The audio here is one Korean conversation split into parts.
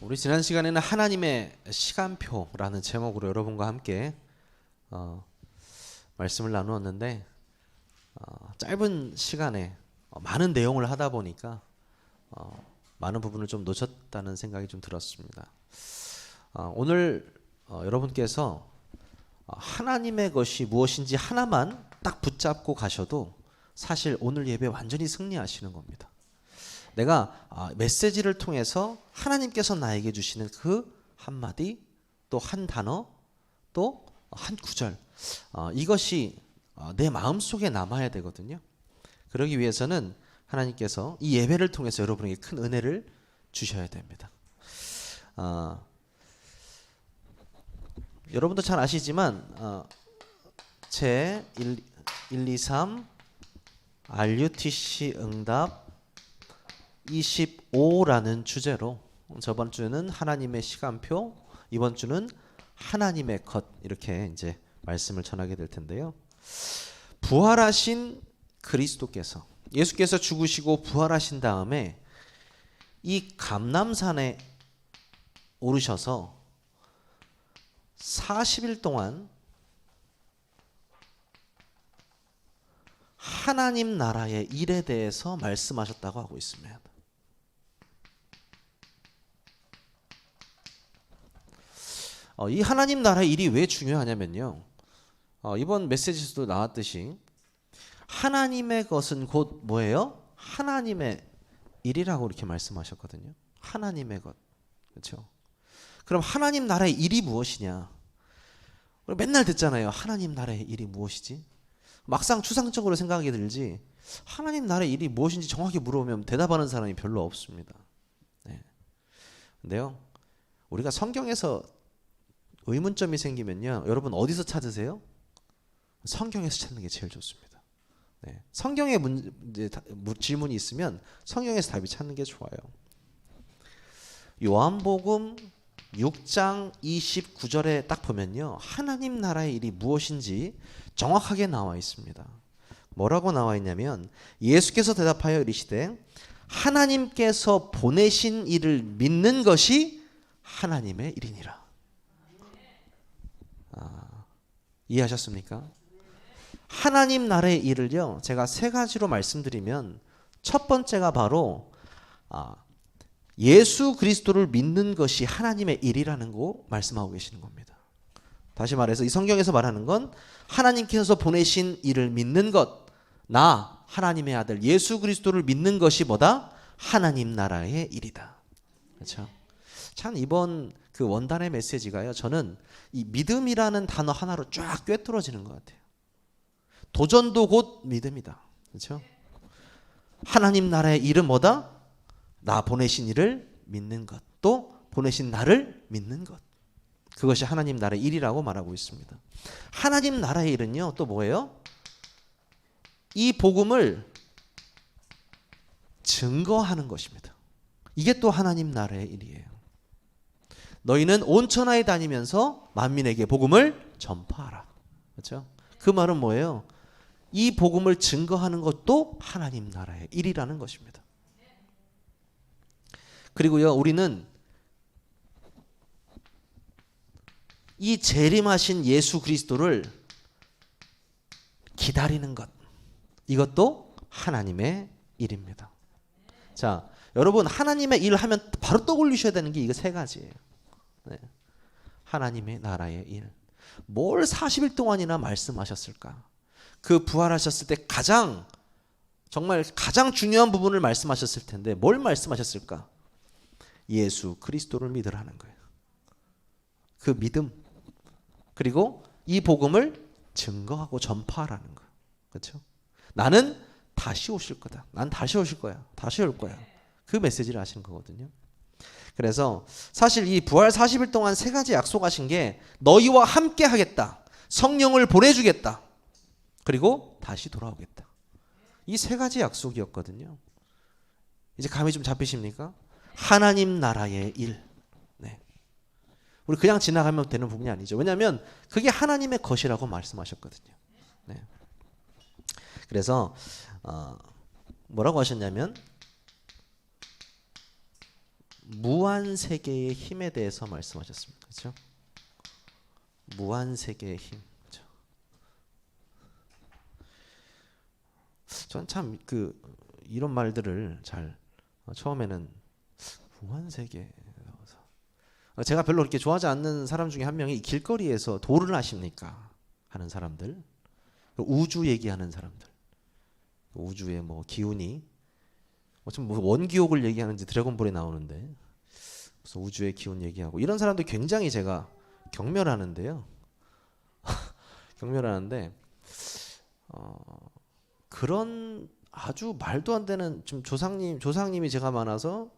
우리 지난 시간에는 하나님의 시간표라는 제목으로 여러분과 함께 말씀을 나누었는데 짧은 시간에 많은 내용을 하다 보니까 많은 부분을 좀 놓쳤다는 생각이 좀 들었습니다. 오늘 여러분께서 하나님의 것이 무엇인지 하나만 딱 붙잡고 가셔도 사실 오늘 예배 완전히 승리하시는 겁니다. 내가 메시지를 통해서 하나님께서 나에게 주시는 그 한마디, 또 한 단어, 또 한 구절, 이것이 내 마음속에 남아야 되거든요. 그러기 위해서는 하나님께서 이 예배를 통해서 여러분에게 큰 은혜를 주셔야 됩니다. 여러분도 잘 아시지만 제 123 RUTC 응답 25라는 주제로 저번 주는 하나님의 시간표, 이번 주는 하나님의 것, 이렇게 이제 말씀을 전하게 될 텐데요. 부활하신 그리스도께서, 예수께서 죽으시고 부활하신 다음에 이 감람산에 오르셔서 40일 동안 하나님 나라의 일에 대해서 말씀하셨다고 하고 있습니다. 이 하나님 나라의 일이 왜 중요하냐면요. 이번 메시지에서도 나왔듯이 하나님의 것은 곧 뭐예요? 하나님의 일이라고 이렇게 말씀하셨거든요. 하나님의 것. 그렇죠? 그럼 하나님 나라의 일이 무엇이냐? 맨날 듣잖아요. 하나님 나라의 일이 무엇이지? 막상 추상적으로 생각하게 들지 하나님 나라의 일이 무엇인지 정확히 물어보면 대답하는 사람이 별로 없습니다. 네. 근데요. 우리가 성경에서 의문점이 생기면요. 여러분 어디서 찾으세요? 성경에서 찾는 게 제일 좋습니다. 네. 성경에 질문이 있으면 성경에서 답이 찾는 게 좋아요. 요한복음 6장 29절에 딱 보면요. 하나님 나라의 일이 무엇인지 정확하게 나와 있습니다. 뭐라고 나와 있냐면 예수께서 대답하여 이르시되 하나님께서 보내신 이를 믿는 것이 하나님의 일이니라. 이해하셨습니까? 하나님 나라의 일을요. 제가 세 가지로 말씀드리면 첫 번째가 바로 예수 그리스도를 믿는 것이 하나님의 일이라는 거 말씀하고 계시는 겁니다. 다시 말해서 이 성경에서 말하는 건 하나님께서 보내신 이를 믿는 것, 나 하나님의 아들 예수 그리스도를 믿는 것이 뭐다? 하나님 나라의 일이다. 그렇죠? 참 이번 그 원단의 메시지가요. 저는 이 믿음이라는 단어 하나로 쫙 꿰뚫어지는 것 같아요. 도전도 곧 믿음이다. 그렇죠? 하나님 나라의 일은 뭐다? 나 보내신 이를 믿는 것, 또 보내신 나를 믿는 것. 그것이 하나님 나라의 일이라고 말하고 있습니다. 하나님 나라의 일은요, 또 뭐예요? 이 복음을 증거하는 것입니다. 이게 또 하나님 나라의 일이에요. 너희는 온 천하에 다니면서 만민에게 복음을 전파하라. 그렇죠? 그 말은 뭐예요? 이 복음을 증거하는 것도 하나님 나라의 일이라는 것입니다. 그리고요, 우리는 이 재림하신 예수 그리스도를 기다리는 것, 이것도 하나님의 일입니다. 자, 여러분 하나님의 일 하면 바로 떠올리셔야 되는 게 이거 세 가지예요. 네. 하나님의 나라의 일. 뭘 40일 동안이나 말씀하셨을까? 그 부활하셨을 때 정말 가장 중요한 부분을 말씀하셨을 텐데 뭘 말씀하셨을까? 예수 그리스도를 믿으라는 거예요. 그 믿음, 그리고 이 복음을 증거하고 전파하라는 거예요. 그렇죠? 나는 다시 오실 거다. 난 다시 오실 거야. 다시 올 거야. 그 메시지를 하신 거거든요. 그래서 사실 이 부활 40일 동안 세 가지 약속하신 게 너희와 함께 하겠다. 성령을 보내주겠다. 그리고 다시 돌아오겠다. 이 세 가지 약속이었거든요. 이제 감이 좀 잡히십니까? 하나님 나라의 일. 네. 우리 그냥 지나가면 되는 부분이 아니죠. 왜냐하면 그게 하나님의 것이라고 말씀하셨거든요. 네. 그래서 뭐라고 하셨냐면 무한 세계의 힘에 대해서 말씀하셨습니다. 그렇죠? 무한 세계의 힘. 그렇죠? 전 참 이런 말들을 잘 처음에는 무한 세계, 제가 별로 그렇게 좋아하지 않는 사람 중에 한 명이 길거리에서 도를 아십니까 하는 사람들, 우주 얘기하는 사람들, 우주의 뭐 기운이 뭐 원기옥을 얘기하는지 드래곤볼에 나오는데 무슨 우주의 기운 얘기하고 이런 사람들 굉장히 제가 경멸하는데요. 경멸하는데 그런 아주 말도 안 되는 좀 조상님이 제가 많아서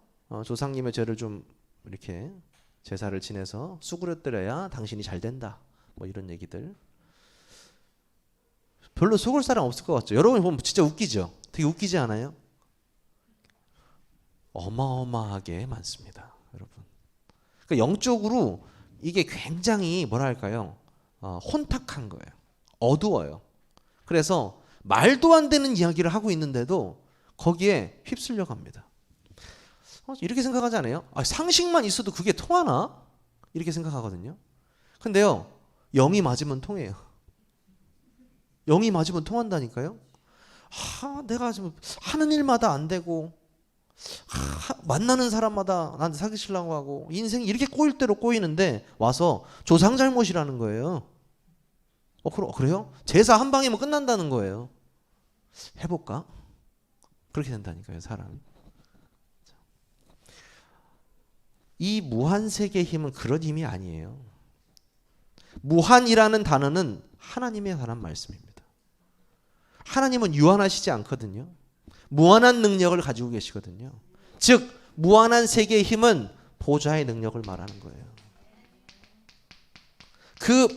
조상님의 죄를 좀 이렇게 제사를 지내서 수그려드려야 당신이 잘 된다. 뭐 이런 얘기들. 별로 속을 사람 없을 것 같죠. 여러분 보면 진짜 웃기죠. 되게 웃기지 않아요? 어마어마하게 많습니다, 여러분. 그러니까 영적으로 이게 굉장히 뭐랄까요? 혼탁한 거예요. 어두워요. 그래서 말도 안 되는 이야기를 하고 있는데도 거기에 휩쓸려 갑니다. 이렇게 생각하지 않아요? 상식만 있어도 그게 통하나? 이렇게 생각하거든요. 근데요, 영이 맞으면 통해요. 영이 맞으면 통한다니까요. 내가 지금 하는 일마다 안 되고 만나는 사람마다 나한테 사귀시려고 하고 인생이 이렇게 꼬일 대로 꼬이는데 와서 조상 잘못이라는 거예요. 그래요? 제사 한 방이면 끝난다는 거예요. 해볼까? 그렇게 된다니까요, 사람이. 이 무한세계의 힘은 그런 힘이 아니에요. 무한이라는 단어는 하나님에 관한 말씀입니다. 하나님은 유한하시지 않거든요. 무한한 능력을 가지고 계시거든요. 즉 무한한 세계의 힘은 보좌의 능력을 말하는 거예요. 그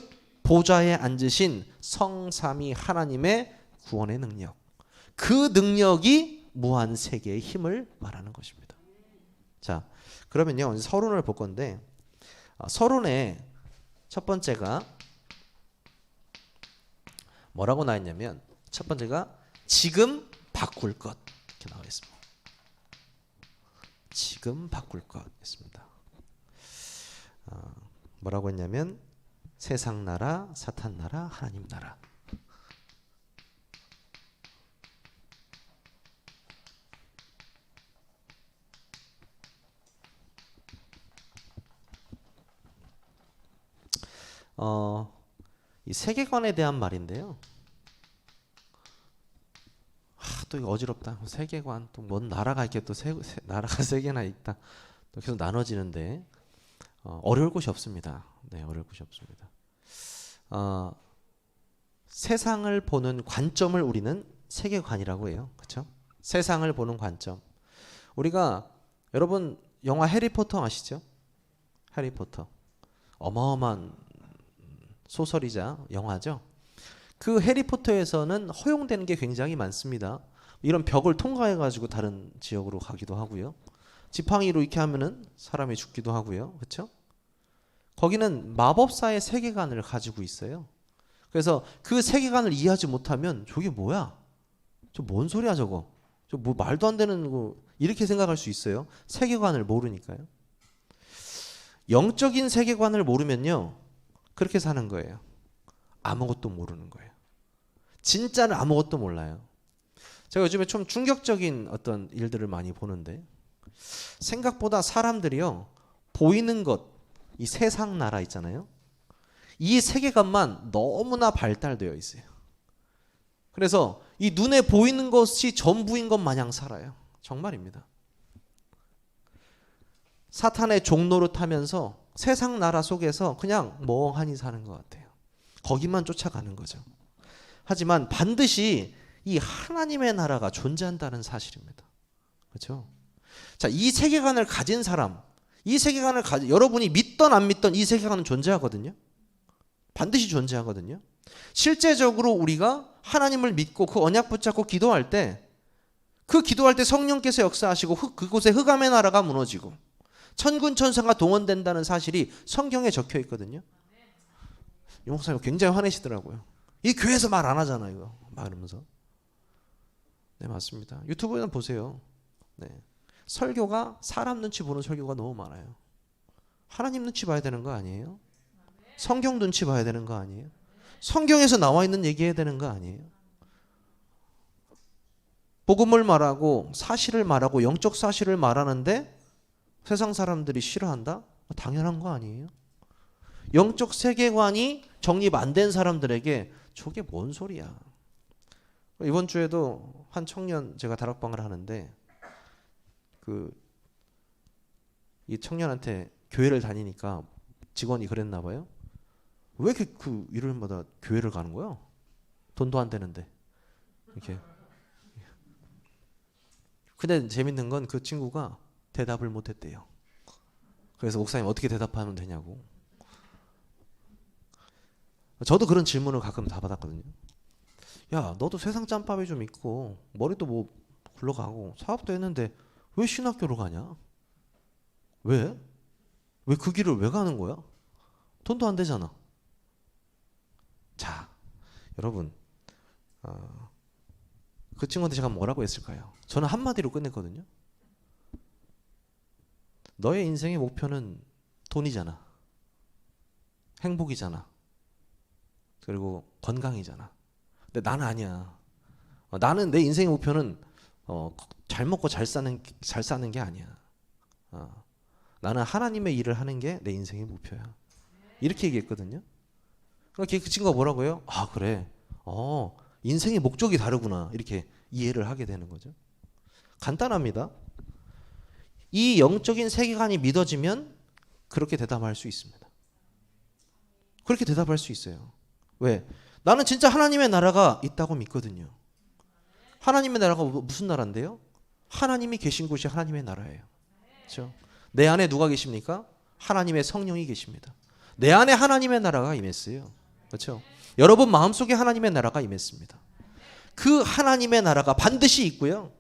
보좌에 앉으신 성삼위 하나님의 구원의 능력, 그 능력이 무한 세계의 힘을 말하는 것입니다. 자, 그러면요 서론을 볼 건데 서론의 첫 번째가 뭐라고 나와 있냐면 첫 번째가 지금 바꿀 것 이렇게 나와 있습니다. 지금 바꿀 것 있습니다. 뭐라고 했냐면 세상 나라, 사탄 나라, 하나님 나라. 이 세계관에 대한 말인데요. 또 이거 어지럽다. 세계관 또 뭔 나라가 이렇게 또 나라가 세 개나 있다. 또 계속 나눠지는데 어려울 곳이 없습니다. 네, 어려울 곳이 없습니다. 세상을 보는 관점을 우리는 세계관이라고 해요. 그렇죠? 세상을 보는 관점. 우리가 여러분 영화 해리포터 아시죠? 해리포터. 어마어마한 소설이자 영화죠. 그 해리포터에서는 허용되는 게 굉장히 많습니다. 이런 벽을 통과해 가지고 다른 지역으로 가기도 하고요. 지팡이로 이렇게 하면은 사람이 죽기도 하고요. 그렇죠? 거기는 마법사의 세계관을 가지고 있어요. 그래서 그 세계관을 이해하지 못하면 저게 뭐야? 저 뭔 소리야 저거? 저 뭐 말도 안 되는 거 이렇게 생각할 수 있어요. 세계관을 모르니까요. 영적인 세계관을 모르면요. 그렇게 사는 거예요. 아무것도 모르는 거예요. 진짜는 아무것도 몰라요. 제가 요즘에 좀 충격적인 어떤 일들을 많이 보는데 생각보다 사람들이요. 보이는 것, 이 세상 나라 있잖아요. 이 세계관만 너무나 발달되어 있어요. 그래서 이 눈에 보이는 것이 전부인 것 마냥 살아요. 정말입니다. 사탄의 종로를 타면서 세상 나라 속에서 그냥 멍하니 사는 것 같아요. 거기만 쫓아가는 거죠. 하지만 반드시 이 하나님의 나라가 존재한다는 사실입니다. 그렇죠? 자, 이 세계관을 가진 사람, 이 세계관을 여러분이 믿던 안 믿던 이 세계관은 존재하거든요. 반드시 존재하거든요. 실제적으로 우리가 하나님을 믿고 그 언약 붙잡고 기도할 때 그 기도할 때 성령께서 역사하시고 그곳에 흑암의 나라가 무너지고 천군 천사가 동원된다는 사실이 성경에 적혀 있거든요. 이 목사님 굉장히 화내시더라고요. 이 교회에서 말 안 하잖아 이거 말하면서. 네, 맞습니다. 유튜브에는 보세요. 네. 설교가 사람 눈치 보는 설교가 너무 많아요. 하나님 눈치 봐야 되는 거 아니에요? 성경 눈치 봐야 되는 거 아니에요? 성경에서 나와 있는 얘기해야 되는 거 아니에요? 복음을 말하고 사실을 말하고 영적 사실을 말하는데 세상 사람들이 싫어한다? 당연한 거 아니에요? 영적 세계관이 정립 안 된 사람들에게 저게 뭔 소리야? 이번 주에도 한 청년 제가 다락방을 하는데 이 청년한테 교회를 다니니까 직원이 그랬나 봐요. 왜 이렇게 그 일요일마다 교회를 가는 거야? 돈도 안 되는데. 이렇게. 근데 재밌는 건 그 친구가 대답을 못 했대요. 그래서 목사님 어떻게 대답하면 되냐고. 저도 그런 질문을 가끔 다 받았거든요. 야, 너도 세상 짬밥이 좀 있고 머리도 뭐 굴러가고 사업도 했는데 왜 신학교로 가냐? 왜? 왜 그 길을 왜 가는 거야? 돈도 안 되잖아. 자, 여러분, 그 친구한테 제가 뭐라고 했을까요? 저는 한마디로 끝냈거든요. 너의 인생의 목표는 돈이잖아. 행복이잖아. 그리고 건강이잖아. 근데 나는 아니야. 나는 내 인생의 목표는 잘 먹고 잘 사는 게 아니야. 나는 하나님의 일을 하는 게 내 인생의 목표야. 이렇게 얘기했거든요. 그러니까 그 친구가 뭐라고요? 아, 그래. 인생의 목적이 다르구나. 이렇게 이해를 하게 되는 거죠. 간단합니다. 이 영적인 세계관이 믿어지면 그렇게 대답할 수 있습니다. 그렇게 대답할 수 있어요. 왜? 나는 진짜 하나님의 나라가 있다고 믿거든요. 하나님의 나라가 무슨 나라인데요? 하나님이 계신 곳이 하나님의 나라예요. 그렇죠? 내 안에 누가 계십니까? 하나님의 성령이 계십니다. 내 안에 하나님의 나라가 임했어요. 그렇죠? 여러분 마음속에 하나님의 나라가 임했습니다. 그 하나님의 나라가 반드시 있고요.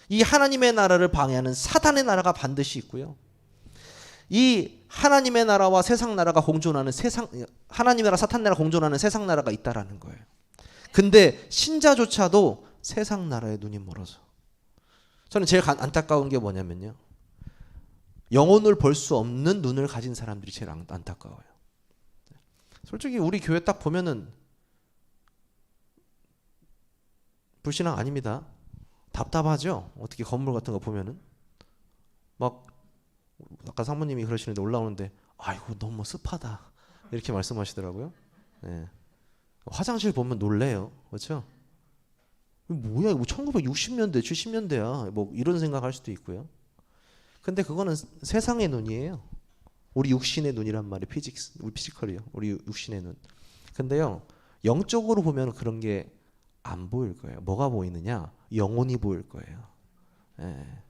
이 하나님의 나라를 방해하는 사단의 나라가 반드시 있고요. 이 하나님의 나라와 세상 나라가 공존하는 하나님 나라, 사탄 나라 공존하는 세상 나라가 있다라는 거예요. 근데 신자조차도 세상 나라에 눈이 멀어서. 저는 제일 안타까운 게 뭐냐면요. 영혼을 볼 수 없는 눈을 가진 사람들이 제일 안타까워요. 솔직히 우리 교회 딱 보면은 불신앙 아닙니다. 답답하죠. 어떻게 건물 같은 거 보면은 막 아까 사모님이 그러시는데 올라오는데 아이고 너무 습하다 이렇게 말씀하시더라고요. 네. 화장실 보면 놀래요. 그렇죠? 뭐야 이거 1960년대 70년대야 뭐 이런 생각할 수도 있고요. 근데 그거는 세상의 눈이에요. 우리 육신의 눈이란 말이 우리 피지컬이요. 우리 육신의 눈. 근데요 영적으로 보면 그런 게 안 보일 거예요. 뭐가 보이느냐? 영혼이 보일 거예요. 예.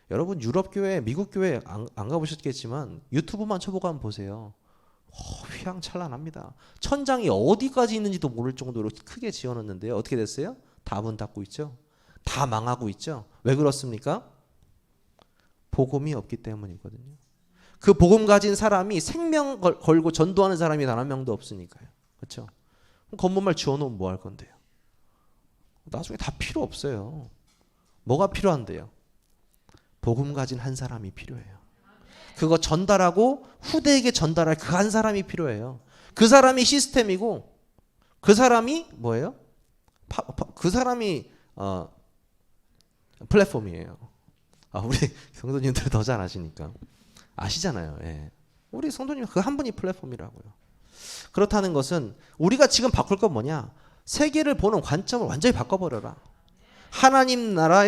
여러분 유럽 교회, 미국 교회 안 가보셨겠지만 유튜브만 쳐보고 한번 보세요. 휘황찬란합니다. 천장이 어디까지 있는지도 모를 정도로 크게 지어놨는데요. 어떻게 됐어요? 다 문 닫고 있죠. 다 망하고 있죠. 왜 그렇습니까? 복음이 없기 때문이거든요. 그 복음 가진 사람이 생명 걸고 전도하는 사람이 단 한 명도 없으니까요. 그렇죠? 건물만 지어놓으면 뭐 할 건데요? 나중에 다 필요 없어요. 뭐가 필요한데요? 복음 가진 한 사람이 필요해요. 그거 전달하고 후대에게 전달할 그 한 사람이 필요해요. 그 사람이 시스템이고 그 사람이 뭐예요? 그 사람이 플랫폼이에요. 우리 성도님들 더 잘 아시니까 아시잖아요. 예. 우리 성도님 그 한 분이 플랫폼이라고요. 그렇다는 것은 우리가 지금 바꿀 건 뭐냐? 세계를 보는 관점을 완전히 바꿔버려라. 하나님 나라,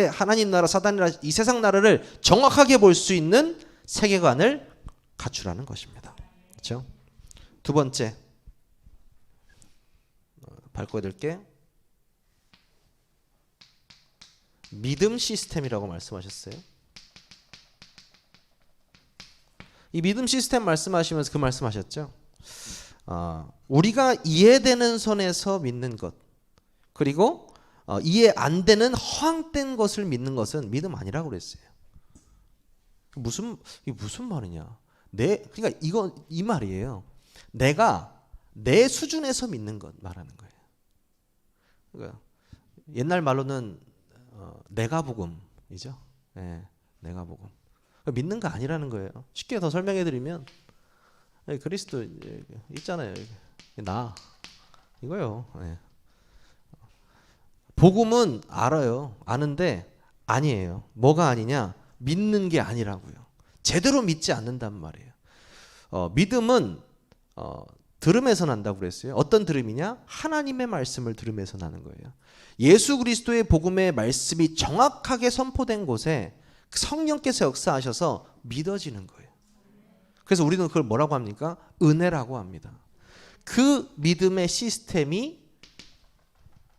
사단 나라, 이 세상 나라를 정확하게 볼 수 있는 세계관을 갖추라는 것입니다. 그렇죠? 두 번째 밟고 될 게 믿음 시스템이라고 말씀하셨어요. 이 믿음 시스템 말씀하시면서 그 말씀하셨죠. 우리가 이해되는 선에서 믿는 것 그리고 이해 안 되는 허황된 것을 믿는 것은 믿음 아니라고 그랬어요. 이게 무슨 말이냐? 그러니까 이 말이에요. 내가 내 수준에서 믿는 것 말하는 거예요. 그러니까 옛날 말로는 내가 복음이죠. 예. 내가 복음. 믿는 거 아니라는 거예요. 쉽게 더 설명해 드리면 그리스도 있잖아요. 나 이거요. 네. 복음은 알아요. 아는데 아니에요. 뭐가 아니냐? 믿는 게 아니라고요. 제대로 믿지 않는단 말이에요. 믿음은 들음에서 난다고 그랬어요. 어떤 들음이냐? 하나님의 말씀을 들음에서 나는 거예요. 예수 그리스도의 복음의 말씀이 정확하게 선포된 곳에 성령께서 역사하셔서 믿어지는 거예요. 그래서 우리는 그걸 뭐라고 합니까? 은혜라고 합니다. 그 믿음의 시스템이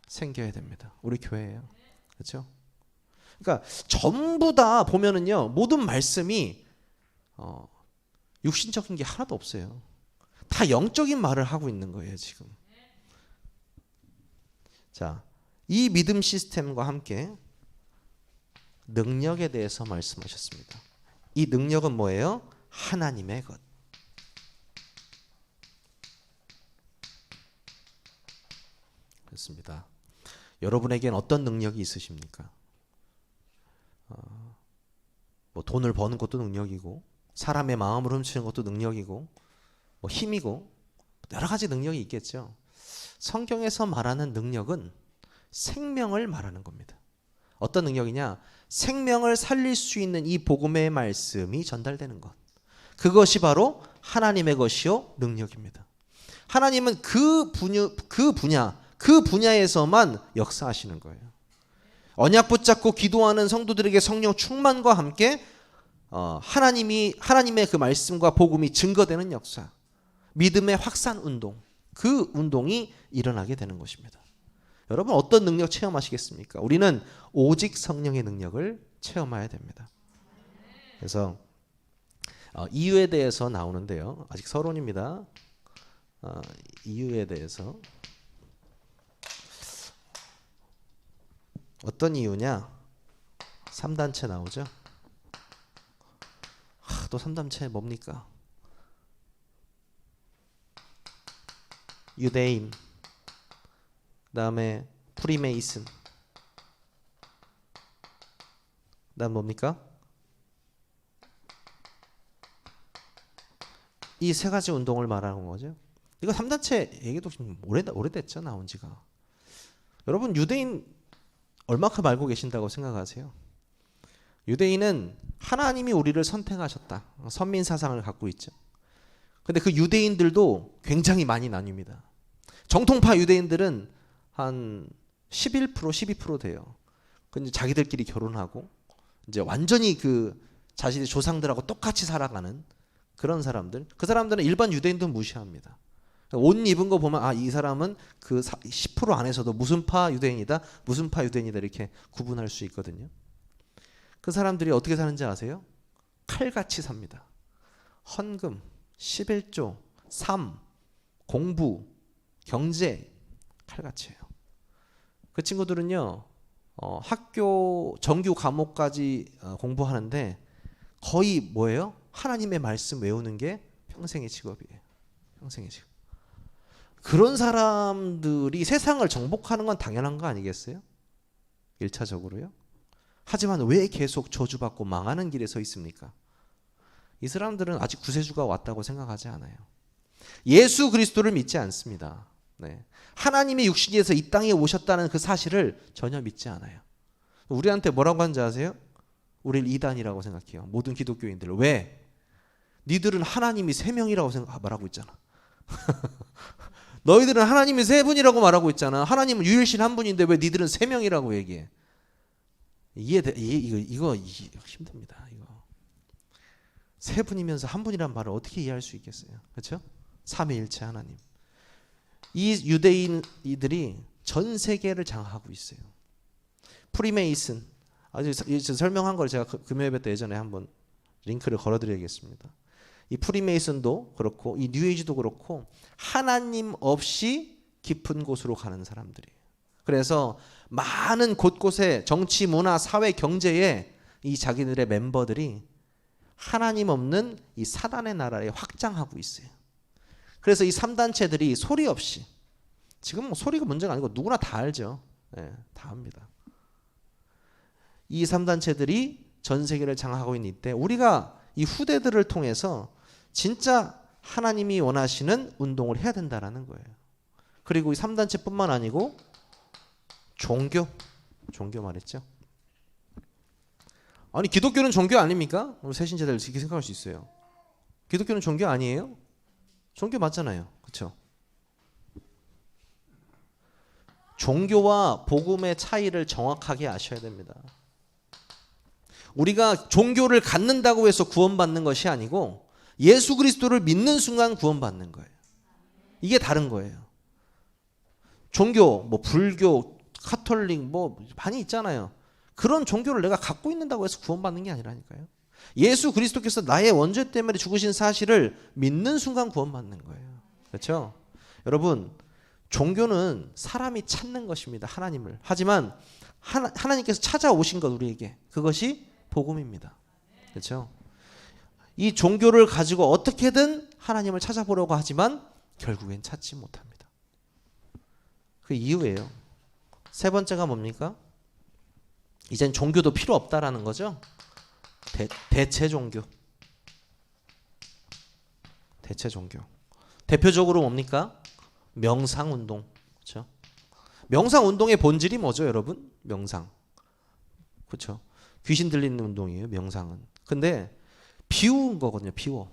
생겨야 됩니다. 우리 교회예요. 그렇죠? 그러니까 전부 다 보면은요, 모든 말씀이 육신적인 게 하나도 없어요. 다 영적인 말을 하고 있는 거예요, 지금. 자, 이 믿음 시스템과 함께 능력에 대해서 말씀하셨습니다. 이 능력은 뭐예요? 하나님의 것. 그렇습니다. 여러분에겐 어떤 능력이 있으십니까? 뭐 돈을 버는 것도 능력이고, 사람의 마음을 훔치는 것도 능력이고, 뭐 힘이고, 여러 가지 능력이 있겠죠. 성경에서 말하는 능력은 생명을 말하는 겁니다. 어떤 능력이냐? 생명을 살릴 수 있는 이 복음의 말씀이 전달되는 것. 그것이 바로 하나님의 것이요 능력입니다. 하나님은 그 분야에서만 역사하시는 거예요. 언약 붙잡고 기도하는 성도들에게 성령 충만과 함께 하나님의 그 말씀과 복음이 증거되는 역사, 믿음의 확산 운동, 그 운동이 일어나게 되는 것입니다. 여러분 어떤 능력 체험하시겠습니까? 우리는 오직 성령의 능력을 체험해야 됩니다. 그래서 이유에 대해서 나오는데요. 아직 서론입니다. 이유에 대해서 어떤 이유냐? 3단체 나오죠. 또 3단체 뭡니까? 유대인, 그 다음에 프리메이슨, 그 다음 뭡니까? 이 세 가지 운동을 말하는 거죠. 이거 3단체 얘기도 좀 오래됐죠, 나온 지가. 여러분 유대인 얼마큼 알고 계신다고 생각하세요? 유대인은 하나님이 우리를 선택하셨다. 선민 사상을 갖고 있죠. 근데 그 유대인들도 굉장히 많이 나뉩니다. 정통파 유대인들은 한 11%, 12% 돼요. 근데 자기들끼리 결혼하고 이제 완전히 그 자신의 조상들하고 똑같이 살아가는 그런 사람들. 그 사람들은 일반 유대인도 무시합니다. 옷 입은 거 보면 이 사람은 그 10% 안에서도 무슨 파 유대인이다, 무슨 파 유대인이다 이렇게 구분할 수 있거든요. 그 사람들이 어떻게 사는지 아세요? 칼같이 삽니다. 헌금, 11조, 삶, 공부, 경제 칼같이 해요. 그 친구들은요 학교 정규 과목까지 공부하는데 거의 뭐예요? 하나님의 말씀 외우는 게 평생의 직업이에요. 평생의 직업. 그런 사람들이 세상을 정복하는 건 당연한 거 아니겠어요? 1차적으로요. 하지만 왜 계속 저주받고 망하는 길에 서 있습니까? 이 사람들은 아직 구세주가 왔다고 생각하지 않아요. 예수 그리스도를 믿지 않습니다. 네. 하나님의 육신에서 이 땅에 오셨다는 그 사실을 전혀 믿지 않아요. 우리한테 뭐라고 하는지 아세요? 우리를 이단이라고 생각해요. 모든 기독교인들. 왜? 니들은 하나님이 세 명이라고 말하고 있잖아. 너희들은 하나님이 세 분이라고 말하고 있잖아. 하나님은 유일신 한 분인데 왜 니들은 세 명이라고 얘기해? 이거 힘듭니다. 이거 세 분이면서 한 분이란 말을 어떻게 이해할 수 있겠어요? 그렇죠? 삼위일체 하나님. 이 유대인들이 전 세계를 장악하고 있어요. 프리메이슨, 아주 설명한 걸 제가 금요일 때 예전에 한번 링크를 걸어드리겠습니다. 이 프리메이슨도 그렇고 이 뉴에이지도 그렇고 하나님 없이 깊은 곳으로 가는 사람들이에요. 그래서 많은 곳곳에 정치, 문화, 사회, 경제에 이 자기들의 멤버들이 하나님 없는 이 사단의 나라에 확장하고 있어요. 그래서 이 3단체들이 소리 없이, 지금 뭐 소리가 문제가 아니고 누구나 다 알죠. 네, 다 압니다. 이 3단체들이 전 세계를 장악하고 있는 이때 우리가 이 후대들을 통해서 진짜 하나님이 원하시는 운동을 해야 된다라는 거예요. 그리고 이 3단체뿐만 아니고 종교 말했죠. 아니 기독교는 종교 아닙니까? 우리 새신자들 이렇게 생각할 수 있어요. 기독교는 종교 아니에요? 종교 맞잖아요. 그렇죠? 종교와 복음의 차이를 정확하게 아셔야 됩니다. 우리가 종교를 갖는다고 해서 구원받는 것이 아니고 예수 그리스도를 믿는 순간 구원받는 거예요. 이게 다른 거예요. 종교, 뭐 불교, 카톨릭 뭐 많이 있잖아요. 그런 종교를 내가 갖고 있는다고 해서 구원받는 게 아니라니까요. 예수 그리스도께서 나의 원죄 때문에 죽으신 사실을 믿는 순간 구원받는 거예요. 그렇죠? 여러분, 종교는 사람이 찾는 것입니다. 하나님을. 하지만 하나님께서 찾아오신 것 우리에게 그것이 복음입니다. 그렇죠? 이 종교를 가지고 어떻게든 하나님을 찾아보려고 하지만 결국엔 찾지 못합니다. 그 이유예요. 세 번째가 뭡니까? 이젠 종교도 필요 없다라는 거죠. 대체 종교. 대체 종교. 대표적으로 뭡니까? 명상 운동. 그렇죠? 명상 운동의 본질이 뭐죠, 여러분? 명상. 그렇죠? 귀신 들리는 운동이에요, 명상은. 근데 비우는 거거든요, 비워.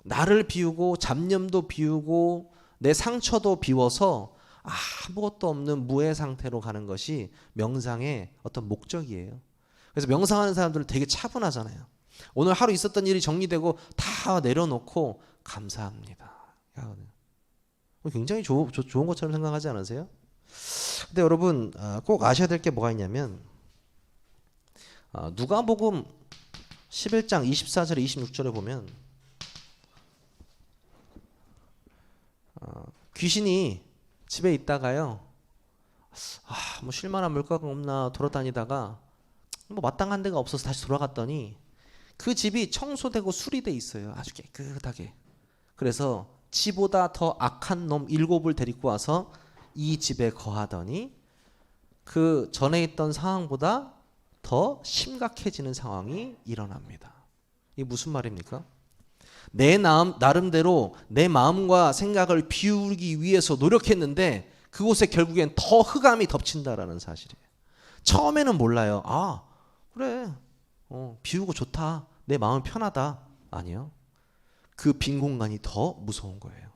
나를 비우고 잡념도 비우고 내 상처도 비워서 아무것도 없는 무의 상태로 가는 것이 명상의 어떤 목적이에요. 그래서 명상하는 사람들은 되게 차분하잖아요. 오늘 하루 있었던 일이 정리되고 다 내려놓고 감사합니다. 굉장히 좋은 것처럼 생각하지 않으세요? 근데 여러분 꼭 아셔야 될 게 뭐가 있냐면 누가복음 11장 24절에 26절에 보면 귀신이 집에 있다가요. 뭐 쉴만한 물가가 없나 돌아다니다가 뭐 마땅한 데가 없어서 다시 돌아갔더니 그 집이 청소되고 수리돼 있어요. 아주 깨끗하게. 그래서 지보다 더 악한 놈 7을 데리고 와서 이 집에 거하더니 그 전에 있던 상황보다 더 심각해지는 상황이 일어납니다. 이게 무슨 말입니까? 내 나름대로 내 마음과 생각을 비우기 위해서 노력했는데 그곳에 결국엔 더 흑암이 덮친다라는 사실이에요. 처음에는 몰라요. 그래. 비우고 좋다. 내 마음 편하다. 아니요. 그 빈 공간이 더 무서운 거예요.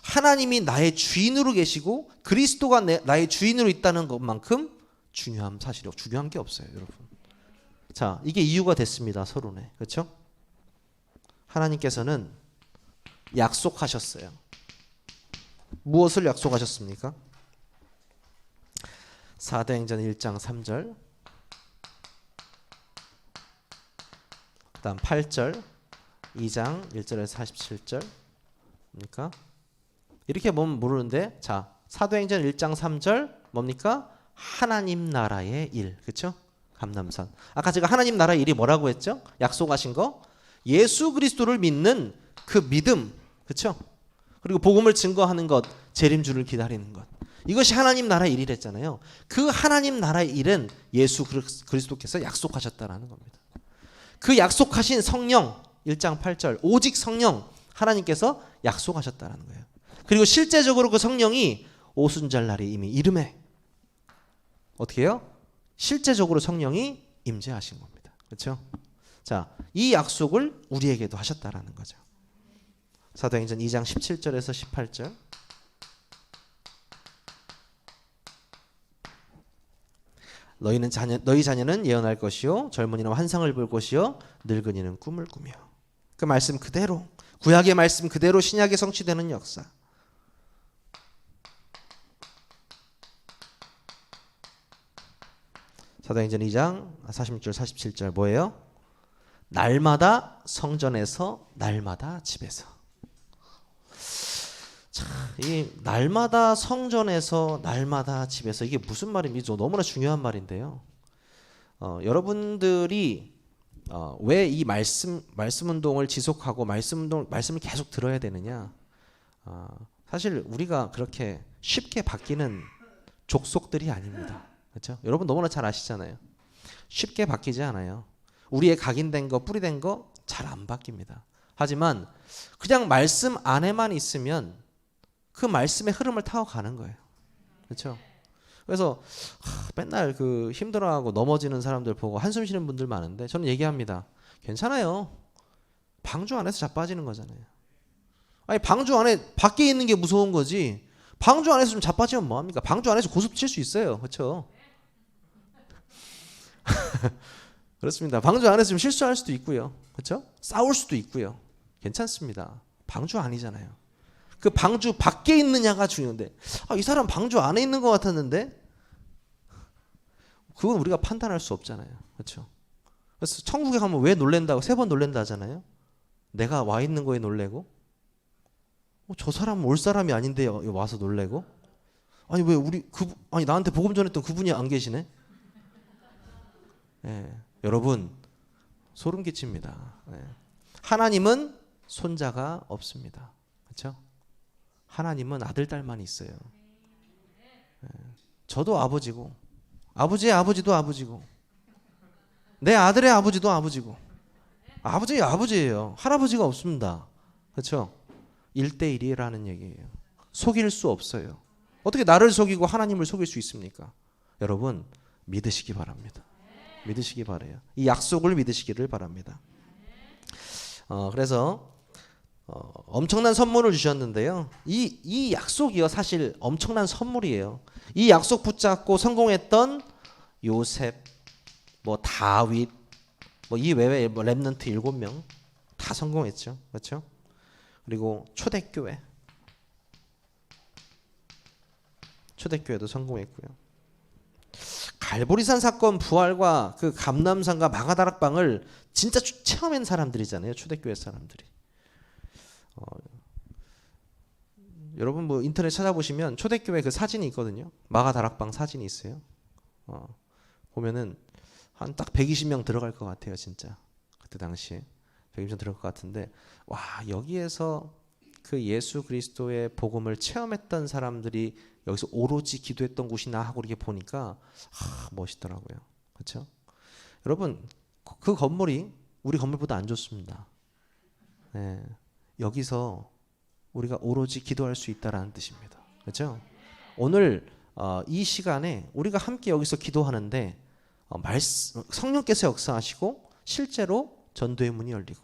하나님이 나의 주인으로 계시고 그리스도가 나의 주인으로 있다는 것만큼 중요한 사실이요. 중요한 게 없어요, 여러분. 자, 이게 이유가 됐습니다. 서론에. 그렇죠? 하나님께서는 약속하셨어요. 무엇을 약속하셨습니까? 사도행전 1장 3절, 그 다음 8절, 2장 1절에서 47절. 뭡니까? 이렇게 보면 모르는데, 자, 사도행전 1장 3절 뭡니까? 하나님 나라의 일. 그렇죠? 감람산. 아까 제가 하나님 나라의 일이 뭐라고 했죠? 약속하신 거? 예수 그리스도를 믿는 그 믿음. 그렇죠? 그리고 복음을 증거하는 것, 재림주를 기다리는 것. 이것이 하나님 나라의 일이랬잖아요. 그 하나님 나라의 일은 예수 그리스도께서 약속하셨다라는 겁니다. 그 약속하신 성령 1장 8절 오직 성령 하나님께서 약속하셨다라는 거예요. 그리고 실제적으로 그 성령이 오순절 날이 이미 이름에 어떻게 해요? 실제적으로 성령이 임재하신 겁니다. 그렇죠? 자, 이 약속을 우리에게도 하셨다라는 거죠. 사도행전 2장 17절에서 18절. 너희 자녀는 예언할 것이요 젊은이는 환상을 볼 것이요 늙은이는 꿈을 꾸며. 그 말씀 그대로, 구약의 말씀 그대로 신약에 성취되는 역사. 사도행전 2장 46절 47절 뭐예요? 날마다 성전에서 날마다 집에서. 자, 이 날마다 성전에서 날마다 집에서 이게 무슨 말인지 너무나 중요한 말인데요. 여러분들이 왜 이 말씀 운동을 지속하고 말씀을 계속 들어야 되느냐? 사실 우리가 그렇게 쉽게 바뀌는 족속들이 아닙니다. 그렇죠? 여러분 너무나 잘 아시잖아요. 쉽게 바뀌지 않아요. 우리의 각인된 거, 뿌리된 거 잘 안 바뀝니다. 하지만 그냥 말씀 안에만 있으면 그 말씀의 흐름을 타고 가는 거예요. 그렇죠? 그래서 맨날 그 힘들어하고 넘어지는 사람들 보고 한숨 쉬는 분들 많은데 저는 얘기합니다. 괜찮아요. 방주 안에서 자빠지는 거잖아요. 아니 방주 안에 밖에 있는 게 무서운 거지. 방주 안에서 좀 자빠지면 뭐합니까? 방주 안에서 고집 칠 수 있어요. 그렇죠? 그렇습니다. 방주 안에서 좀 실수할 수도 있고요. 그렇죠? 싸울 수도 있고요. 괜찮습니다. 방주 아니잖아요. 그 방주 밖에 있느냐가 중요한데 이 사람 방주 안에 있는 것 같았는데 그건 우리가 판단할 수 없잖아요. 그렇죠? 그래서 천국에 가면 왜 놀랜다고 3번 놀랜다 하잖아요. 내가 와 있는 거에 놀래고 저 사람은 올 사람이 아닌데 와서 놀래고 아니 왜 아니 나한테 복음 전했던 그분이 안 계시네. 네. 여러분 소름 끼칩니다. 네. 하나님은 손자가 없습니다. 그렇죠? 하나님은 아들 딸만 있어요. 네. 저도 아버지고 아버지의 아버지도 아버지고 내 아들의 아버지도 아버지고 아버지예요. 할아버지가 없습니다. 그렇죠? 1대1이라는 얘기예요. 속일 수 없어요. 어떻게 나를 속이고 하나님을 속일 수 있습니까? 여러분 믿으시기 바랍니다. 믿으시기 바라요. 이 약속을 믿으시기를 바랍니다. 그래서 엄청난 선물을 주셨는데요. 이 약속이요 사실 엄청난 선물이에요. 이 약속 붙잡고 성공했던 요셉, 다윗, 이 외에 렘넌트 7명 다 성공했죠. 그렇죠? 그리고 초대교회도 성공했고요. 갈보리산 사건 부활과 그 감람산과 마가다락방을 진짜 체험한 사람들이잖아요. 초대교회 사람들이. 여러분 인터넷 찾아보시면 초대교회 그 사진이 있거든요. 마가다락방 사진이 있어요. 보면은 한 딱 120명 들어갈 것 같아요. 진짜 그때 당시에 120명 들어갈 것 같은데 와 여기에서 그 예수 그리스도의 복음을 체험했던 사람들이 여기서 오로지 기도했던 곳이나 하고 이렇게 보니까 멋있더라고요. 그렇죠? 여러분 그 건물이 우리 건물보다 안 좋습니다. 네, 여기서 우리가 오로지 기도할 수 있다라는 뜻입니다. 그렇죠? 오늘 이 시간에 우리가 함께 여기서 기도하는데 성령께서 역사하시고 실제로 전도의 문이 열리고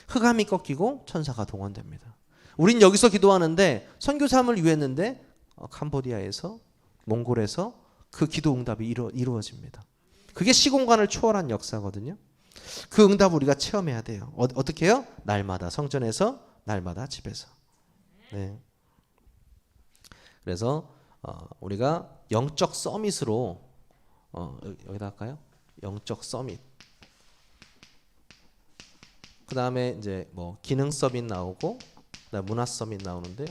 흑암이 꺾이고 천사가 동원됩니다. 우린 여기서 기도하는데 선교사함을 위했는데 캄보디아에서 몽골에서 그 기도 응답이 이루어집니다. 그게 시공간을 초월한 역사거든요. 그 응답을 우리가 체험해야 돼요. 어떻게 해요? 날마다 성전에서 날마다 집에서. 네. 그래서 우리가 영적 서밋으로 여기다 할까요? 영적 서밋. 그 다음에 이제 기능 서밋 나오고 문화 서밋 나오는데요.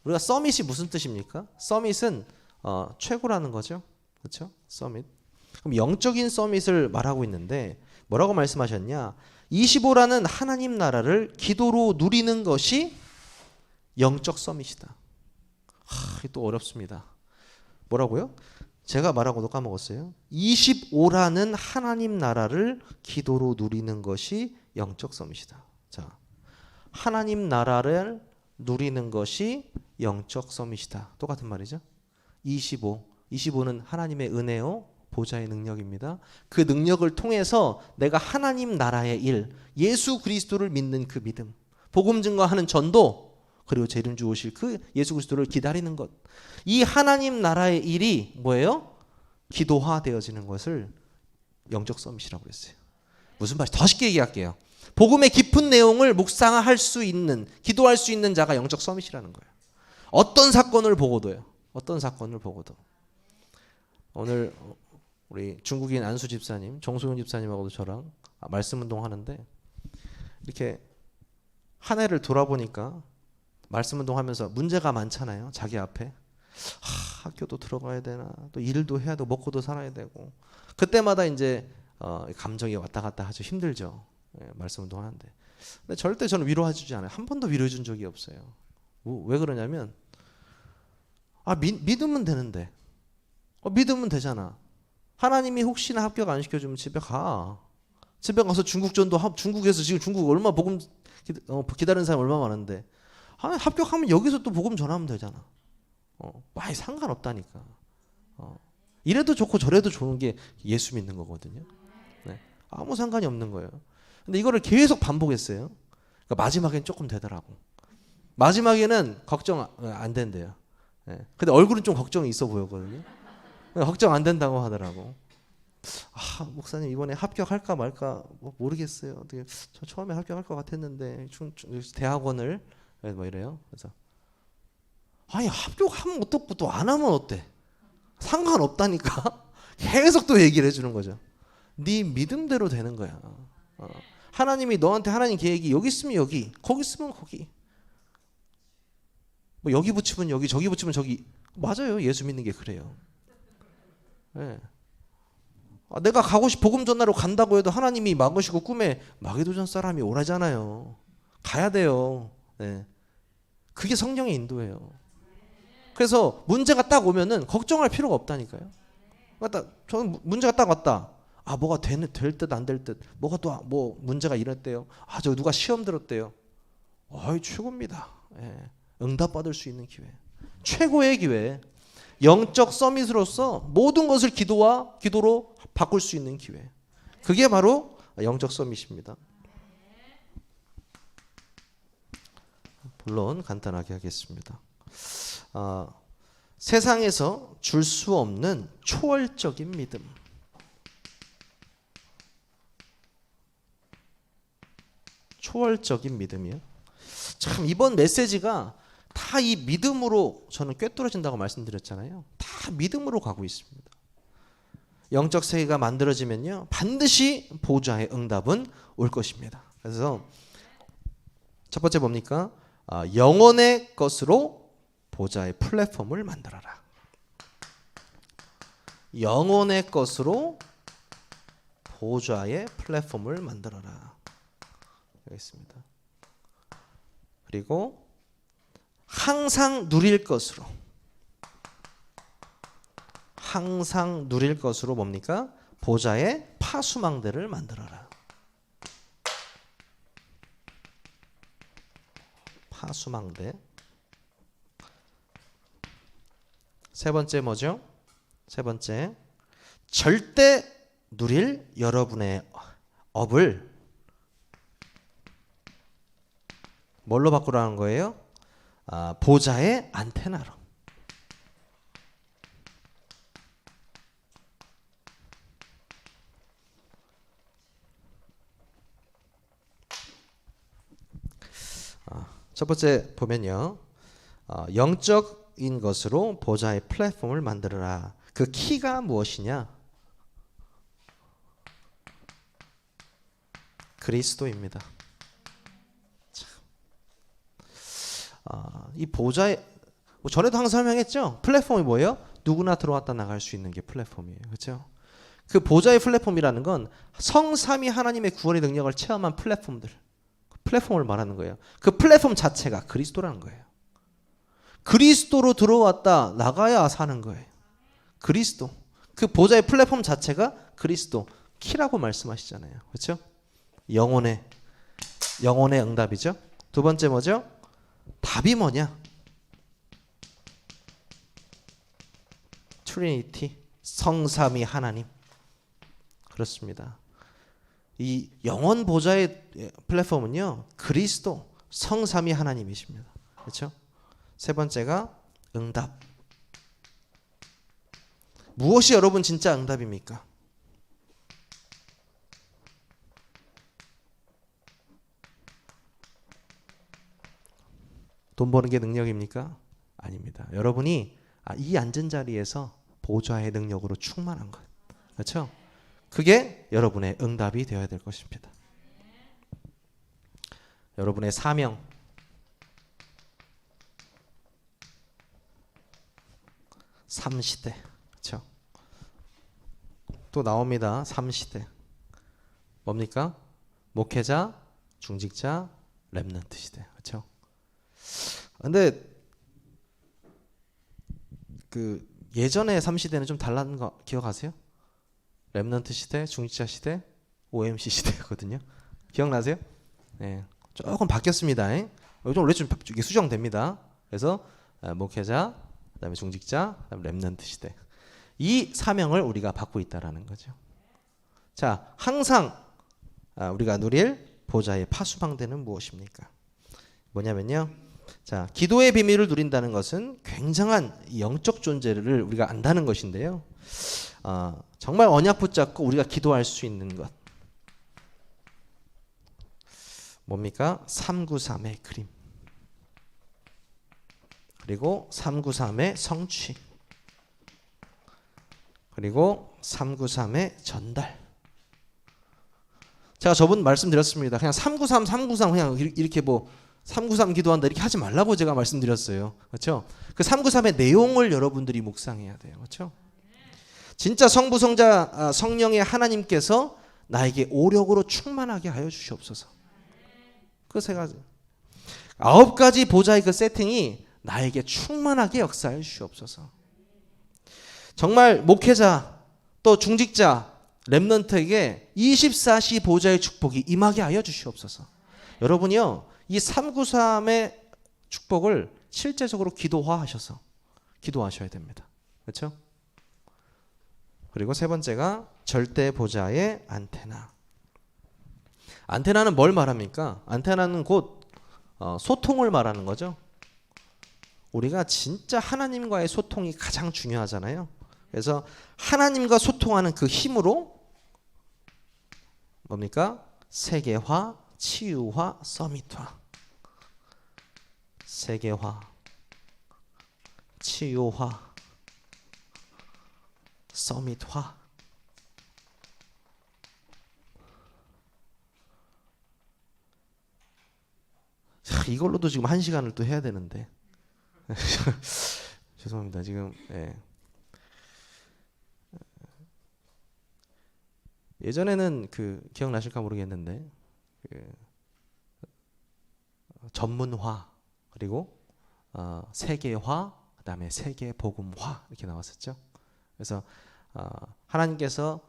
우리가 서밋이 무슨 뜻입니까? 서밋은 최고라는 거죠. 그렇죠? 서밋. 그럼 영적인 서밋을 말하고 있는데 뭐라고 말씀하셨냐? 25라는 하나님 나라를 기도로 누리는 것이 영적 서밋이다. 또 어렵습니다. 뭐라고요? 제가 말하고도 까먹었어요. 25라는 하나님 나라를 기도로 누리는 것이 영적 서밋이다. 자, 하나님 나라를 누리는 것이 영적 서밋이다. 똑같은 말이죠. 25는 하나님의 은혜요 보좌의 능력입니다. 그 능력을 통해서 내가 하나님 나라의 일, 예수 그리스도를 믿는 그 믿음, 복음 증거하는 전도, 그리고 제 이름 주오실 그 예수 그리스도를 기다리는 것, 이 하나님 나라의 일이 뭐예요? 기도화되어지는 것을 영적 서밋이라고 했어요. 무슨 말인지 더 쉽게 얘기할게요. 복음의 깊은 내용을 묵상할 수 있는, 기도할 수 있는 자가 영적 서밋이라는 거예요. 어떤 사건을 보고도요. 어떤 사건을 보고도. 오늘 우리 중국인 안수 집사님, 정소윤 집사님하고도 저랑 말씀 운동 하는데 이렇게 한 해를 돌아보니까 말씀 운동 하면서 문제가 많잖아요. 자기 앞에. 학교도 들어가야 되나, 또 일도 해야 되고, 먹고도 살아야 되고. 그때마다 이제 감정이 왔다 갔다 하죠. 힘들죠. 말씀 운동 하는데. 근데 절대 저는 위로해주지 않아요. 한 번도 위로해준 적이 없어요. 왜 그러냐면 믿으면 되는데. 믿으면 되잖아. 하나님이 혹시나 합격 안 시켜주면 집에 가. 집에 가서 중국에서 지금 중국 얼마 복음 기다리는 사람 얼마 많은데 합격하면 여기서 또 복음 전하면 되잖아. 많이 상관없다니까. 이래도 좋고 저래도 좋은 게 예수 믿는 거거든요. 네. 아무 상관이 없는 거예요. 근데 이거를 계속 반복했어요. 그러니까 마지막엔 조금 되더라고. 마지막에는 걱정 안 된대요. 네. 근데 얼굴은 좀 걱정이 있어 보였거든요. 걱정 안 된다고 하더라고. 목사님 이번에 합격할까 말까 모르겠어요. 어떻게 저 처음에 합격할 것 같았는데 대학원을 뭐 이래요. 그래서 합격하면 어떻고 또 안 하면 어때? 상관없다니까. 계속 또 얘기를 해주는 거죠. 네 믿음대로 되는 거야. 하나님이 너한테 하나님 계획이 여기 있으면 여기, 거기 있으면 거기. 뭐 여기 붙이면 여기, 저기 붙이면 저기. 맞아요. 예수 믿는 게 그래요. 네. 내가 가고 싶 복음 전하러 간다고 해도 하나님이 막으시고 꿈에 마게도전 사람이 오라잖아요. 가야 돼요. 네. 그게 성령의 인도예요. 그래서 문제가 딱 오면은 걱정할 필요가 없다니까요. 그러니까 저는 문제가 딱 왔다. 뭐가 될 듯 안 될 듯. 뭐가 또 뭐 문제가 이랬대요. 저 누가 시험 들었대요. 최고입니다. 예. 응답받을 수 있는 기회. 최고의 기회. 영적 서밋으로서 모든 것을 기도로 바꿀 수 있는 기회. 그게 바로 영적 서밋입니다. 본론 간단하게 하겠습니다. 세상에서 줄 수 없는 초월적인 믿음. 초월적인 믿음이요. 참 이번 메시지가 다 이 믿음으로 저는 꿰뚫어진다고 말씀드렸잖아요. 다 믿음으로 가고 있습니다. 영적 세계가 만들어지면요, 반드시 보좌의 응답은 올 것입니다. 그래서 첫 번째 뭡니까? 영혼의 것으로 보좌의 플랫폼을 만들어라. 영혼의 것으로 보좌의 플랫폼을 만들어라. 알겠습니다. 그리고 항상 누릴 것으로 뭡니까? 보좌의 파수망대를 만들어라. 파수망대. 세 번째 뭐죠? 세 번째, 절대 누릴 여러분의 업을 뭘로 바꾸라는 거예요? 보좌의 안테나로. 첫 번째 보면요, 영적인 것으로 보좌의 플랫폼을 만들어라. 그 키가 무엇이냐? 그리스도입니다. 이 보좌에 전에도 항상 설명했죠. 플랫폼이 뭐예요? 누구나 들어왔다 나갈 수 있는 게 플랫폼이에요. 그렇죠? 그 보좌의 플랫폼이라는 건 성삼위 하나님의 구원의 능력을 체험한 플랫폼을 말하는 거예요. 그 플랫폼 자체가 그리스도라는 거예요. 그리스도로 들어왔다 나가야 사는 거예요. 그리스도. 그 보좌의 플랫폼 자체가 그리스도. 키라고 말씀하시잖아요. 그렇죠? 영혼의 응답이죠. 두 번째 뭐죠? 답이 뭐냐? 트리니티, 성삼위 하나님. 그렇습니다. 이 영원 보좌의 플랫폼은요, 그리스도, 성삼위 하나님이십니다. 그렇죠? 세 번째가 응답. 무엇이 여러분 진짜 응답입니까? 돈 버는 게 능력입니까? 아닙니다. 여러분이 이 앉은 자리에서 보좌의 능력으로 충만한 것. 그렇죠? 그게 여러분의 응답이 되어야 될 것입니다. 여러분의 사명. 삼시대. 그렇죠? 또 나옵니다. 삼시대. 뭡니까? 목회자, 중직자, 렘넌트 시대. 그렇죠? 근데 그 예전에 3시대는 좀 달라는 거 기억하세요? 렘넌트 시대, 중직자 시대, OMC 시대거든요. 기억나세요? 네, 조금 바뀌었습니다. 요즘 원래 좀 이게 수정됩니다. 그래서 목회자, 그다음에 중직자, 그다음에 렘넌트 시대. 이 사명을 우리가 받고 있다라는 거죠. 자, 항상 우리가 누릴 보좌의 파수방대는 무엇입니까? 뭐냐면요. 자, 기도의 비밀을 누린다는 것은 굉장한 영적 존재를 우리가 안다는 것인데요. 정말 언약 붙잡고 우리가 기도할 수 있는 것. 뭡니까? 393의 그림. 그리고 393의 성취. 그리고 393의 전달. 제가 저번 말씀드렸습니다. 그냥 393 그냥 이렇게 뭐 393 기도한다 이렇게 하지 말라고 제가 말씀드렸어요. 그렇죠? 그 393의 내용을 여러분들이 묵상해야 돼요. 그렇죠? 진짜 성부 성자 성령의 하나님께서 나에게 오력으로 충만하게 하여 주시옵소서. 그 세 가지. 9가지 보좌의 그 세팅이 나에게 충만하게 역사해 주시옵소서. 정말 목회자 또 중직자 렘넌트에게 24시 보좌의 축복이 임하게 하여 주시옵소서. 여러분이요, 이 393의 축복을 실제적으로 기도화하셔서 기도하셔야 됩니다. 그렇죠? 그리고 세 번째가 절대 보좌의 안테나. 안테나는 뭘 말합니까? 안테나는 곧 소통을 말하는 거죠. 우리가 진짜 하나님과의 소통이 가장 중요하잖아요. 그래서 하나님과 소통하는 그 힘으로 뭡니까? 세계화, 치유화, 서밋화. 세계화, 치유화, 서밋화. 이걸로도 지금 1시간을 또 해야 되는데 죄송합니다. 지금 예전에는 그 기억나실까 모르겠는데 그 전문화 그리고 세계화 그다음에 세계복음화 이렇게 나왔었죠. 그래서 하나님께서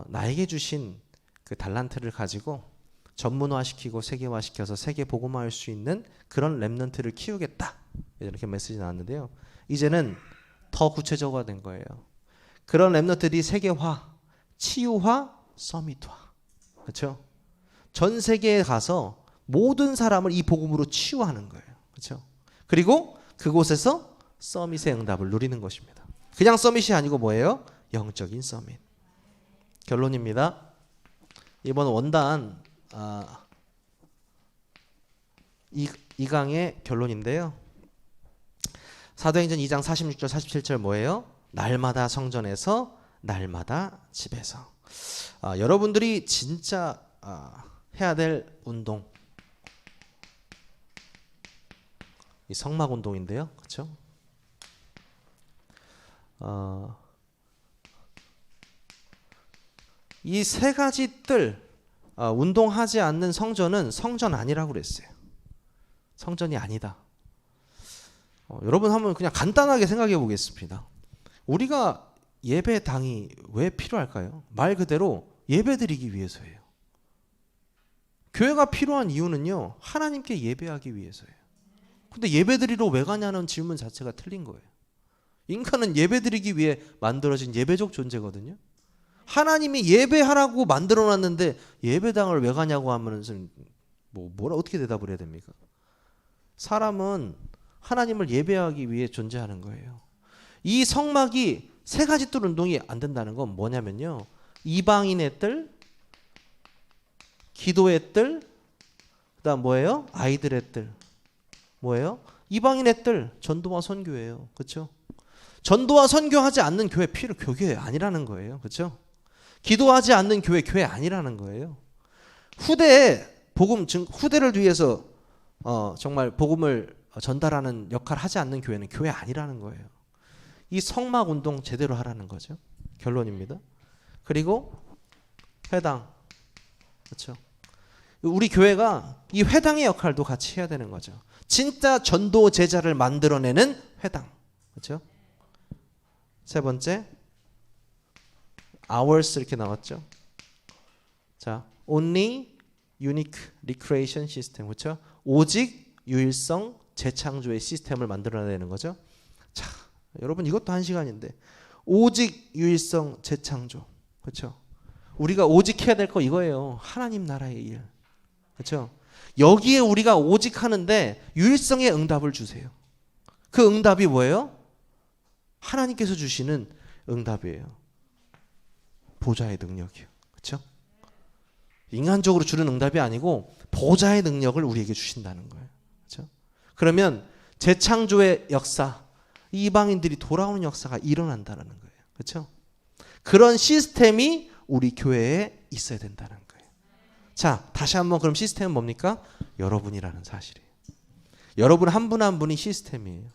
나에게 주신 그 달란트를 가지고 전문화시키고 세계화시켜서 세계복음화할 수 있는 그런 렘넌트를 키우겠다 이렇게 메시지 나왔는데요. 이제는 더 구체적으로 된 거예요. 그런 렘넌트들이 세계화, 치유화, 서밋화. 그렇죠? 전 세계에 가서 모든 사람을 이 복음으로 치유하는 거예요. 그렇죠? 그리고 그곳에서 서밋의 응답을 누리는 것입니다. 그냥 서밋이 아니고 뭐예요? 영적인 서밋. 결론입니다. 이번 원단 이 강의 결론인데요. 사도행전 2장 46절 47절 뭐예요? 날마다 성전에서 날마다 집에서. 여러분들이 진짜 해야 될 운동 이 성막 운동인데요. 그렇죠? 이 세 가지 뜰 운동하지 않는 성전은 성전 아니라고 그랬어요. 성전이 아니다. 여러분 한번 그냥 간단하게 생각해 보겠습니다. 우리가 예배당이 왜 필요할까요? 말 그대로 예배드리기 위해서예요. 교회가 필요한 이유는요, 하나님께 예배하기 위해서예요. 근데 예배드리러 왜 가냐는 질문 자체가 틀린 거예요. 인간은 예배드리기 위해 만들어진 예배적 존재거든요. 하나님이 예배하라고 만들어놨는데 예배당을 왜 가냐고 하면은 뭐라 어떻게 대답을 해야 됩니까? 사람은 하나님을 예배하기 위해 존재하는 거예요. 이 성막이 세 가지 뜰 운동이 안 된다는 건 뭐냐면요, 이방인의 뜰, 기도의 뜰, 그다음 뭐예요? 아이들의 뜰. 뭐예요? 이방인의 뜰, 전도와 선교예요. 그렇죠? 전도와 선교하지 않는 교회 교회 아니라는 거예요. 그렇죠? 기도하지 않는 교회 아니라는 거예요. 후대에 후대를 위해서 정말 복음을 전달하는 역할을 하지 않는 교회는 교회 아니라는 거예요. 이 성막 운동 제대로 하라는 거죠. 결론입니다. 그리고 회당. 그렇죠? 우리 교회가 이 회당의 역할도 같이 해야 되는 거죠. 진짜 전도 제자를 만들어내는 회당. 그렇죠? 세 번째, hours 이렇게 나왔죠. 자, only unique recreation system. 그렇죠? 오직 유일성 재창조의 시스템을 만들어내는 거죠. 자, 여러분 이것도 한 시간인데 오직 유일성 재창조. 그렇죠? 우리가 오직 해야 될 거 이거예요. 하나님 나라의 일. 그렇죠? 여기에 우리가 오직 하는데 유일성의 응답을 주세요. 그 응답이 뭐예요? 하나님께서 주시는 응답이에요. 보좌의 능력이요. 그렇죠? 인간적으로 주는 응답이 아니고 보좌의 능력을 우리에게 주신다는 거예요. 그렇죠? 그러면 재창조의 역사, 이방인들이 돌아오는 역사가 일어난다는 거예요. 그렇죠? 그런 시스템이 우리 교회에 있어야 된다는 거예요. 자, 다시 한번 그럼 시스템은 뭡니까? 여러분이라는 사실이에요. 여러분 한 분 한 분이 시스템이에요.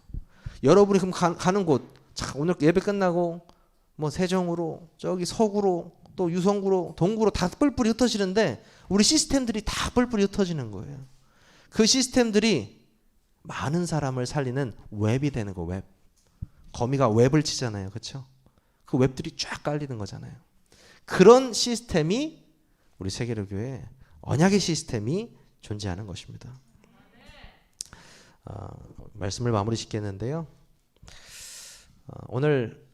여러분이 그럼 가는 곳, 자, 오늘 예배 끝나고 뭐 세정으로, 저기 서구로, 또 유성구로, 동구로 다 뿔뿔이 흩어지는데 우리 시스템들이 다 뿔뿔이 흩어지는 거예요. 그 시스템들이 많은 사람을 살리는 웹이 되는 거, 웹. 거미가 웹을 치잖아요. 그렇죠? 그 웹들이 쫙 깔리는 거잖아요. 그런 시스템이 우리 세계로교회 언약의 시스템이 존재하는 것입니다. 말씀을 마무리 짓겠는데요. 오늘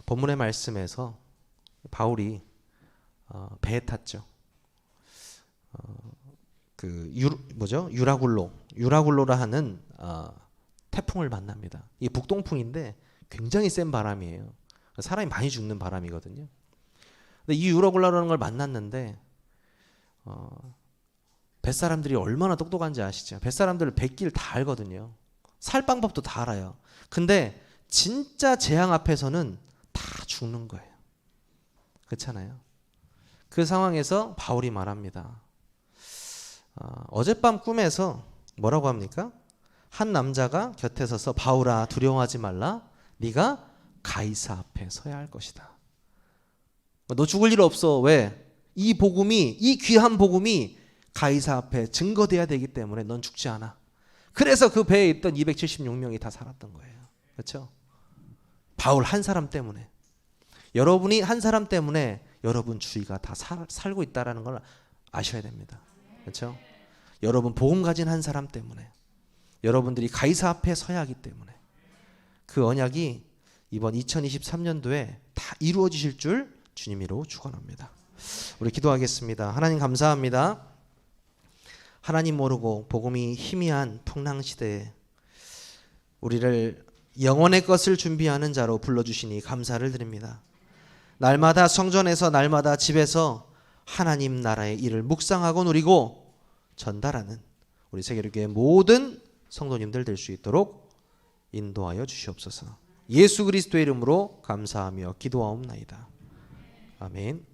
본문의 말씀에서 바울이 배에 탔죠. 유라굴로라 하는 태풍을 만납니다. 이 북동풍인데 굉장히 센 바람이에요. 사람이 많이 죽는 바람이거든요. 근데 이 유라굴로라는 걸 만났는데 뱃사람들이 얼마나 똑똑한지 아시죠? 뱃사람들 뱃길 다 알거든요. 살 방법도 다 알아요. 근데 진짜 재앙 앞에서는 다 죽는 거예요. 그렇잖아요. 그 상황에서 바울이 말합니다. 어젯밤 꿈에서 뭐라고 합니까? 한 남자가 곁에 서서 바울아 두려워하지 말라. 네가 가이사 앞에 서야 할 것이다. 너 죽을 일 없어. 왜? 이 귀한 복음이 가이사 앞에 증거돼야 되기 때문에 넌 죽지 않아. 그래서 그 배에 있던 276명이 다 살았던 거예요. 그렇죠? 바울 한 사람 때문에. 여러분이 한 사람 때문에 여러분 주위가 다 살고 있다는 걸 아셔야 됩니다. 그렇죠? 여러분 복음 가진 한 사람 때문에. 여러분들이 가이사 앞에 서야 하기 때문에. 그 언약이 이번 2023년도에 다 이루어지실 줄 주님으로 축원합니다. 우리 기도하겠습니다. 하나님 감사합니다. 하나님 모르고 복음이 희미한 풍랑시대에 우리를 영원의 것을 준비하는 자로 불러주시니 감사를 드립니다. 날마다 성전에서 날마다 집에서 하나님 나라의 일을 묵상하고 누리고 전달하는 우리 세계교회 모든 성도님들 될 수 있도록 인도하여 주시옵소서. 예수 그리스도의 이름으로 감사하며 기도하옵나이다. 아멘.